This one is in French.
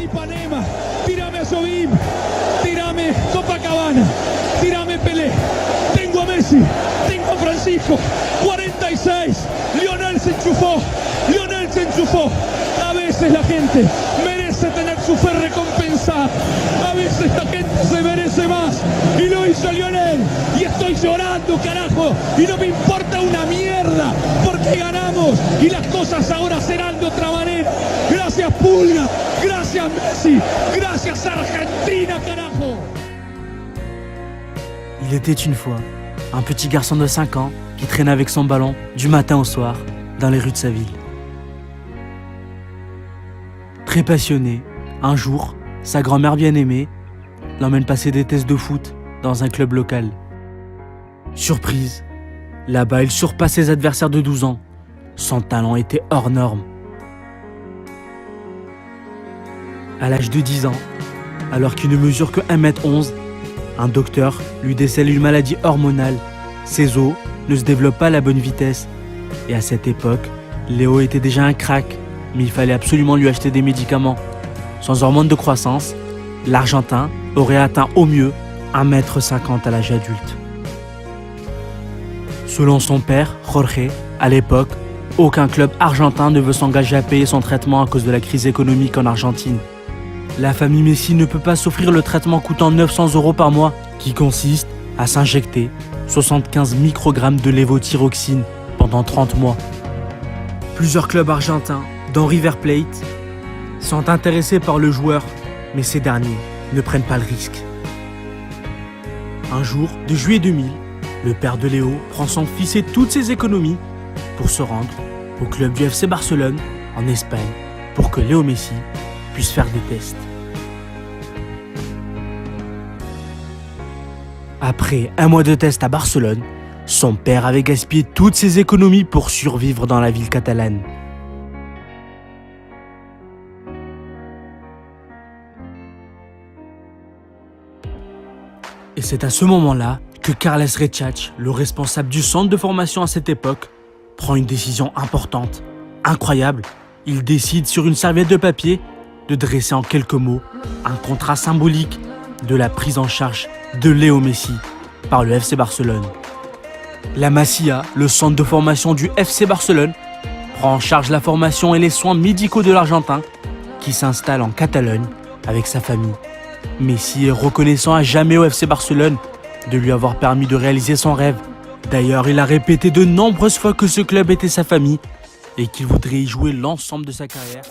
Ipanema, tírame a Sobim, tírame Copacabana, tírame Pelé. Tengo a Messi, tengo a Francisco, 46, Lionel se enchufó. A veces la gente merece tener su fe recompensada, a veces la gente se merece más, y lo hizo Lionel, y estoy llorando, carajo, y no me importa una mierda, porque ganamos, y las cosas ahora serán de otra manera. Gracias Pulga, gracias Messi, gracias Argentina, carajo. Il était une fois un petit garçon de 5 ans qui traînait avec son ballon du matin au soir dans les rues de sa ville. Très passionné, un jour, sa grand-mère bien-aimée l'emmène passer des tests de foot dans un club local. Surprise, là-bas il surpasse ses adversaires de 12 ans. Son talent était hors norme. À l'âge de 10 ans, alors qu'il ne mesure que 1m11, un docteur lui décèle une maladie hormonale. Ses os ne se développent pas à la bonne vitesse. Et à cette époque, Léo était déjà un crack, mais il fallait absolument lui acheter des médicaments. Sans hormones de croissance, l'Argentin aurait atteint au mieux 1m50 à l'âge adulte. Selon son père, Jorge, à l'époque, aucun club argentin ne veut s'engager à payer son traitement à cause de la crise économique en Argentine. La famille Messi ne peut pas s'offrir le traitement coûtant 900 € par mois, qui consiste à s'injecter 75 microgrammes de lévothyroxine pendant 30 mois. Plusieurs clubs argentins, dont River Plate, sont intéressés par le joueur, mais ces derniers ne prennent pas le risque. Un jour de juillet 2000, le père de Léo prend son fils et toutes ses économies pour se rendre au club du FC Barcelone en Espagne pour que Léo Messi puisse faire des tests. Après un mois de tests à Barcelone, son père avait gaspillé toutes ses économies pour survivre dans la ville catalane. Et c'est à ce moment-là que Carles Rechach, le responsable du centre de formation à cette époque, prend une décision importante, incroyable. Il décide sur une serviette de papier de dresser en quelques mots un contrat symbolique de la prise en charge de Léo Messi par le FC Barcelone. La Masia, le centre de formation du FC Barcelone, prend en charge la formation et les soins médicaux de l'Argentin qui s'installe en Catalogne avec sa famille. Messi est reconnaissant à jamais au FC Barcelone de lui avoir permis de réaliser son rêve. D'ailleurs, il a répété de nombreuses fois que ce club était sa famille et qu'il voudrait y jouer l'ensemble de sa carrière.